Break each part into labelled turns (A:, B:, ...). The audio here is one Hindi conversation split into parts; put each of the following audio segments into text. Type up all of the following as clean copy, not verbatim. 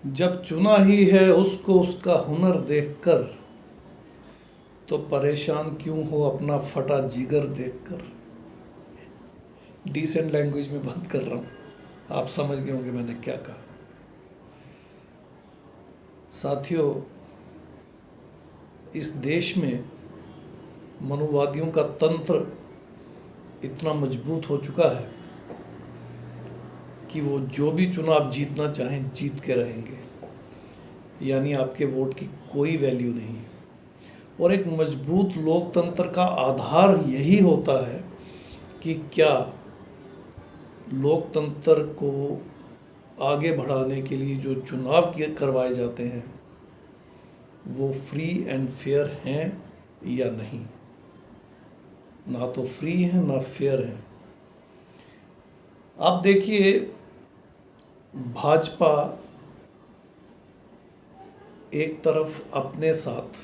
A: जब चुना ही है उसको उसका हुनर देखकर, तो परेशान क्यों हो अपना फटा जिगर देखकर। डिसेंट लैंग्वेज में बात कर रहा हूँ, आप समझ गए होंगे मैंने क्या कहा। साथियों, इस देश में मनुवादियों का तंत्र इतना मजबूत हो चुका है कि वो जो भी चुनाव जीतना चाहें जीत के रहेंगे, यानी आपके वोट की कोई वैल्यू नहीं। और एक मजबूत लोकतंत्र का आधार यही होता है कि क्या लोकतंत्र को आगे बढ़ाने के लिए जो चुनाव करवाए जाते हैं वो फ्री एंड फेयर हैं या नहीं। ना तो फ्री हैं ना फेयर हैं। आप देखिए, भाजपा एक तरफ अपने साथ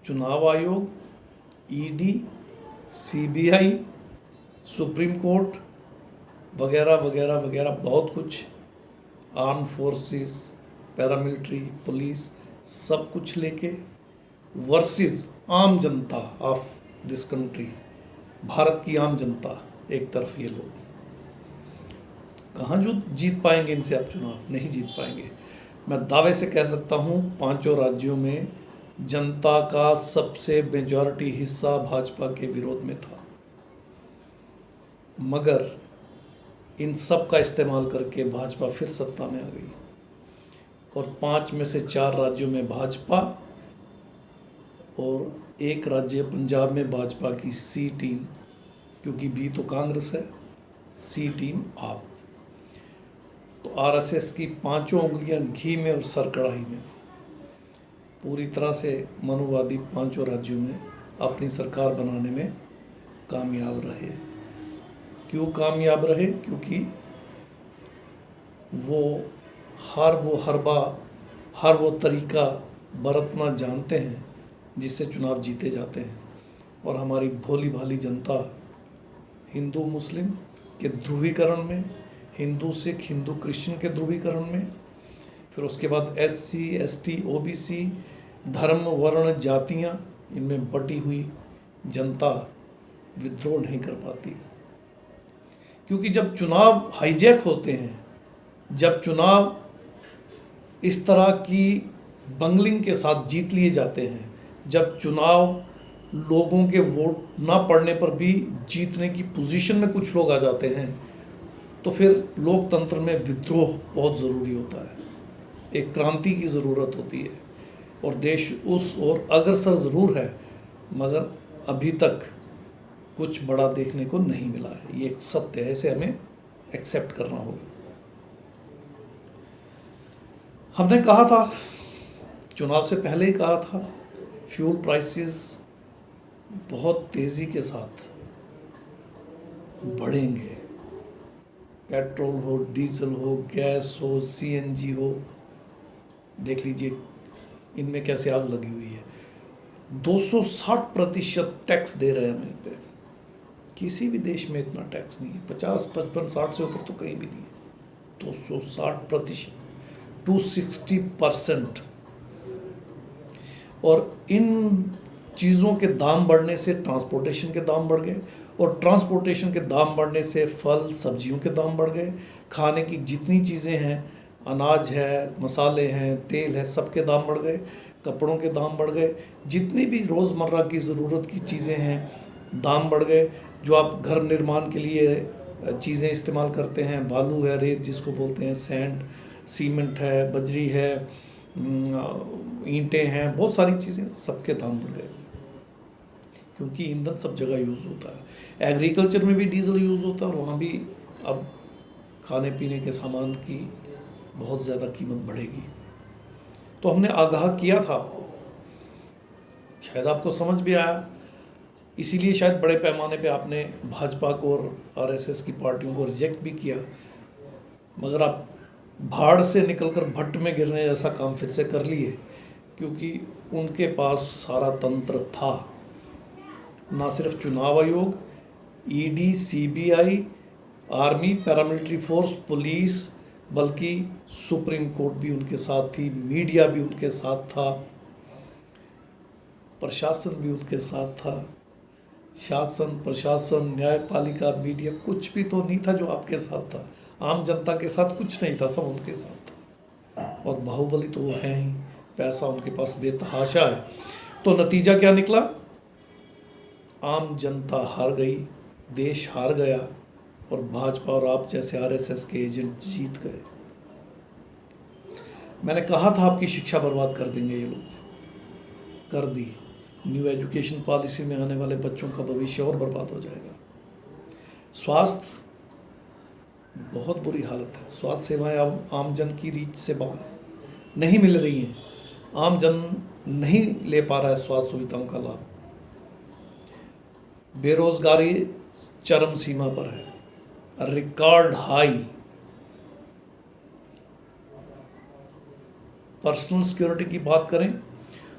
A: चुनाव आयोग, ईडी, सीबीआई, सुप्रीम कोर्ट वगैरह वगैरह वगैरह बहुत कुछ, आर्म फोर्सेस, पैरामिलिट्री, पुलिस, सब कुछ लेके वर्सेस आम जनता ऑफ दिस कंट्री, भारत की आम जनता एक तरफ। ये लोग कहाँ जो जीत पाएंगे इनसे आप चुनाव? नहीं जीत पाएंगे। मैं दावे से कह सकता हूँ पांचों राज्यों में जनता का सबसे मेजॉरिटी हिस्सा भाजपा के विरोध में था, मगर इन सब का इस्तेमाल करके भाजपा फिर सत्ता में आ गई और 5 में से 4 राज्यों में भाजपा और एक राज्य पंजाब में भाजपा की सी टीम, क्योंकि बी तो कांग्रेस है, सी टीम आप। तो आरएसएस की 5 उंगलियां घी में और सर कढ़ाई में, पूरी तरह से मनुवादी 5 राज्यों में अपनी सरकार बनाने में कामयाब रहे। क्यों कामयाब रहे? क्योंकि हर वो तरीका बरतना जानते हैं जिससे चुनाव जीते जाते हैं। और हमारी भोली भाली जनता हिंदू मुस्लिम के ध्रुवीकरण में, हिंदू सिख, हिंदू क्रिश्चियन के ध्रुवीकरण में, फिर उसके बाद एससी, एसटी, ओबीसी, धर्म, वर्ण, जातियाँ, इनमें बटी हुई जनता विद्रोह नहीं कर पाती। क्योंकि जब चुनाव हाईजैक होते हैं, जब चुनाव इस तरह की बंगलिंग के साथ जीत लिए जाते हैं, जब चुनाव लोगों के वोट ना पड़ने पर भी जीतने की पोजीशन में कुछ लोग आ जाते हैं, तो फिर लोकतंत्र में विद्रोह बहुत ज़रूरी होता है। एक क्रांति की ज़रूरत होती है और देश उस ओर अग्रसर ज़रूर है, मगर अभी तक कुछ बड़ा देखने को नहीं मिला है। ये एक सत्य है, इसे हमें एक्सेप्ट करना होगा। हमने कहा था, चुनाव से पहले ही कहा था, फ्यूल प्राइसेस बहुत तेज़ी के साथ बढ़ेंगे। पेट्रोल हो, डीजल हो, गैस हो, सीएनजी हो, देख लीजिए इनमें कैसे आग लगी हुई है। 260% टैक्स दे रहे हैं हम इन पे। किसी भी देश में इतना टैक्स नहीं है। 50, 55, 60 से ऊपर तो कहीं भी नहीं है। 260%, 260%। और इन चीज़ों के दाम बढ़ने से ट्रांसपोर्टेशन के दाम बढ़ गए, और ट्रांसपोर्टेशन के दाम बढ़ने से फल सब्जियों के दाम बढ़ गए। खाने की जितनी चीज़ें हैं, अनाज है, मसाले हैं, तेल है, सबके दाम बढ़ गए। कपड़ों के दाम बढ़ गए। जितनी भी रोज़मर्रा की ज़रूरत की चीज़ें हैं, दाम बढ़ गए। जो आप घर निर्माण के लिए चीज़ें इस्तेमाल करते हैं, बालू है, रेत जिसको बोलते हैं, सैंड, सीमेंट है, बजरी है, ईंटें हैं, बहुत सारी चीज़ें, सबके दाम बढ़ गए। क्योंकि ईंधन सब जगह यूज़ होता है। एग्रीकल्चर में भी डीजल यूज़ होता है और वहाँ भी अब खाने पीने के सामान की बहुत ज़्यादा कीमत बढ़ेगी। तो हमने आगाह किया था आपको, शायद आपको समझ भी आया। इसीलिए शायद बड़े पैमाने पे आपने भाजपा को और आरएसएस की पार्टियों को रिजेक्ट भी किया। मगर आप भाड़ से निकलकर भट्ट में गिरने जैसा काम फिर से कर लिए, क्योंकि उनके पास सारा तंत्र था। ना सिर्फ चुनाव आयोग, ED, CBI, army, paramilitary force, police, बल्कि सुप्रीम कोर्ट भी उनके साथ थी, मीडिया भी उनके साथ था, प्रशासन भी उनके साथ था। शासन, प्रशासन, न्यायपालिका, मीडिया कुछ भी तो नहीं था जो आपके साथ था। आम जनता के साथ कुछ नहीं था, सब उनके साथ था। और बाहुबली तो वो है ही, पैसा उनके पास बेतहाशा है। तो नतीजा क्या निकला? आम जनता हार गई, देश हार गया और भाजपा और आप जैसे आरएसएस के एजेंट जीत गए। मैंने कहा था आपकी शिक्षा बर्बाद कर देंगे ये लोग, कर दी। न्यू एजुकेशन पॉलिसी में आने वाले बच्चों का भविष्य और बर्बाद हो जाएगा। स्वास्थ्य, बहुत बुरी हालत है। स्वास्थ्य सेवाएं अब आम जन की रीच से बाहर नहीं मिल रही हैं। आम जन नहीं ले पा रहा है स्वास्थ्य सुविधाओं का लाभ। बेरोजगारी चरम सीमा पर है, रिकॉर्ड हाई। पर्सनल सिक्योरिटी की बात करें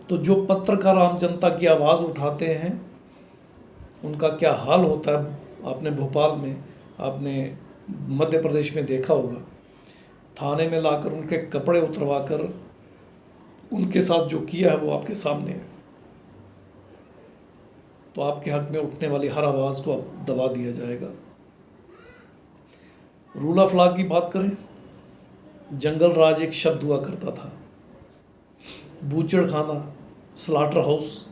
A: तो जो पत्रकार आम जनता की आवाज़ उठाते हैं उनका क्या हाल होता है, आपने भोपाल में, आपने मध्य प्रदेश में देखा होगा। थाने में लाकर उनके कपड़े उतरवाकर उनके साथ जो किया है वो आपके सामने है। तो आपके हक में उठने वाली हर आवाज़ को अब दबा दिया जाएगा। रूल ऑफ लॉ की बात करें, जंगल राज एक शब्द हुआ करता था, बूचड़ खाना, स्लाटर हाउस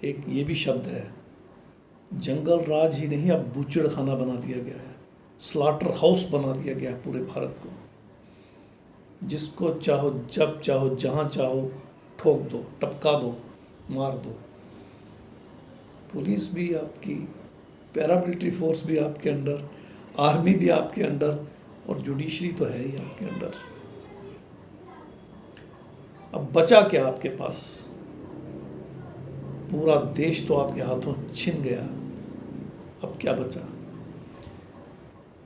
A: एक ये भी शब्द है। जंगल राज ही नहीं, अब बूचड़ खाना बना दिया गया है, स्लाटर हाउस बना दिया गया है पूरे भारत को। जिसको चाहो, जब चाहो, जहाँ चाहो ठोक दो, टपका दो, मार दो। पुलिस भी आपकी, पैरामिलिट्री फोर्स भी आपके अंडर, आर्मी भी आपके अंडर और जुडिशरी तो है ही आपके अंडर। अब बचा क्या आपके पास? पूरा देश तो आपके हाथों छिन गया। अब क्या बचा?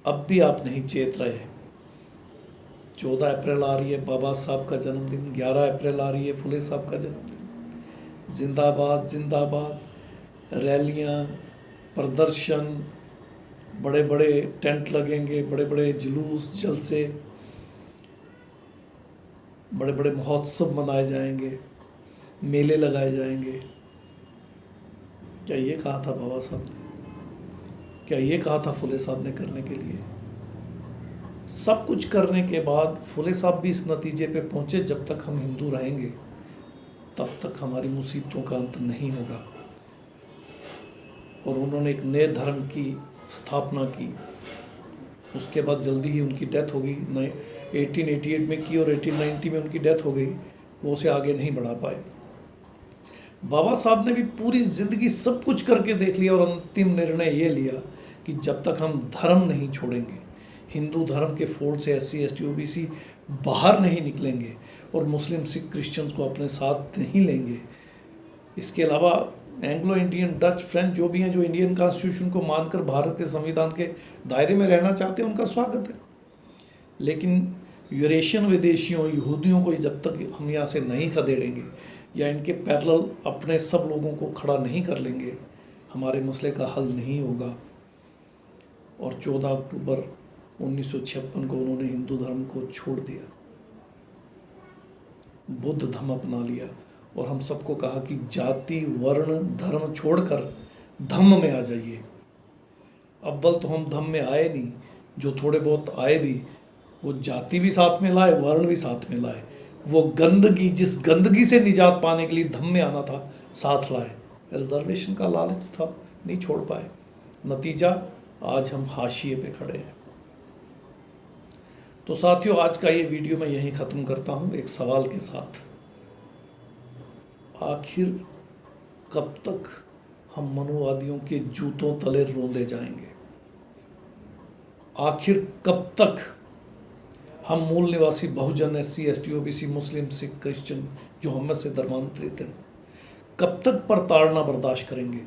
A: अब भी आप नहीं चेत रहे। 14 अप्रैल आ रही है, बाबा साहब का जन्मदिन। 11 अप्रैल आ रही है, फुले साहब का जन्मदिन। जिंदाबाद जिंदाबाद, रैलियां, प्रदर्शन, बड़े बड़े टेंट लगेंगे, बड़े बड़े जुलूस, जलसे, बड़े बड़े महोत्सव मनाए जाएंगे, मेले लगाए जाएंगे। क्या ये कहा था बाबा साहब ने? क्या ये कहा था फुले साहब ने करने के लिए? सब कुछ करने के बाद फुले साहब भी इस नतीजे पे पहुंचे, जब तक हम हिंदू रहेंगे तब तक हमारी मुसीबतों का अंत नहीं होगा। और उन्होंने एक नए धर्म की स्थापना की। उसके बाद जल्दी ही उनकी डेथ हो गई। 1888 में की और 1890 में उनकी डेथ हो गई। वो उसे आगे नहीं बढ़ा पाए। बाबा साहब ने भी पूरी ज़िंदगी सब कुछ करके देख लिया और अंतिम निर्णय ये लिया कि जब तक हम धर्म नहीं छोड़ेंगे, हिंदू धर्म के फोल्ड से SC ST OBC बाहर नहीं निकलेंगे और मुस्लिम सिख क्रिश्चियंस को अपने साथ नहीं लेंगे। इसके अलावा एंग्लो इंडियन, डच, फ्रेंच जो भी हैं, जो इंडियन कॉन्स्टिट्यूशन को मानकर भारत के संविधान के दायरे में रहना चाहते हैं, उनका स्वागत है। लेकिन यूरेशियन विदेशियों, यहूदियों को जब तक हम यहाँ से नहीं खदेड़ेंगे या इनके पैरेलल अपने सब लोगों को खड़ा नहीं कर लेंगे, हमारे मसले का हल नहीं होगा। और 14 अक्टूबर 1956 को उन्होंने हिंदू धर्म को छोड़ दिया, बुद्ध धर्म अपना लिया और हम सबको कहा कि जाति, वर्ण, धर्म छोड़कर धम्म में आ जाइए। अव्वल तो हम धम्म में आए नहीं, जो थोड़े बहुत आए भी वो जाति भी साथ में लाए, वर्ण भी साथ में लाए। वो गंदगी, जिस गंदगी से निजात पाने के लिए धम्म में आना था, साथ लाए। रिजर्वेशन का लालच था, नहीं छोड़ पाए। नतीजा, आज हम हाशिए पे खड़े हैं। तो साथियों, आज का ये वीडियो मैं यहीं ख़त्म करता हूँ एक सवाल के साथ। आखिर कब तक हम मनोवादियों के जूतों तले रोंदे जाएंगे? आखिर कब तक हम मूल निवासी बहुजन, SC ST OBC, मुस्लिम, सिख, क्रिश्चियन जो हम में से धर्मांतरित हैं, कब तक प्रताड़ना बर्दाश्त करेंगे?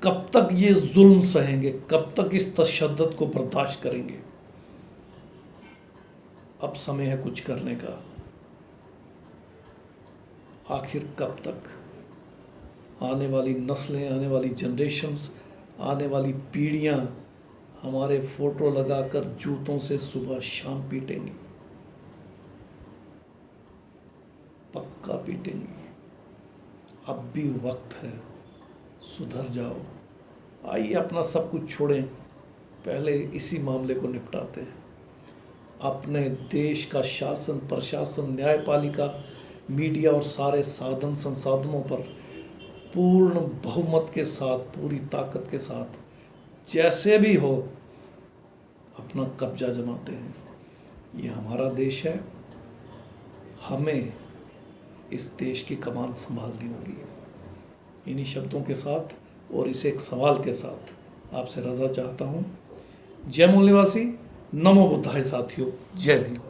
A: कब तक ये जुल्म सहेंगे? कब तक इस तशद्दुद को बर्दाश्त करेंगे? अब समय है कुछ करने का। आखिर कब तक? आने वाली नस्लें, आने वाली जनरेशन्स, आने वाली पीढ़ियां हमारे फोटो लगाकर जूतों से सुबह शाम पीटेंगी, पक्का पीटेंगी। अब भी वक्त है, सुधर जाओ। आइए अपना सब कुछ छोड़ें, पहले इसी मामले को निपटाते हैं। अपने देश का शासन प्रशासन, न्यायपालिका, मीडिया और सारे साधन संसाधनों पर पूर्ण बहुमत के साथ, पूरी ताकत के साथ, जैसे भी हो अपना कब्जा जमाते हैं। ये हमारा देश है, हमें इस देश की कमान संभालनी होगी। इन्हीं शब्दों के साथ और इस एक सवाल के साथ आपसे रजा चाहता हूँ। जय मूल निवासी, नमो बुद्धाय साथियों, जय भीम।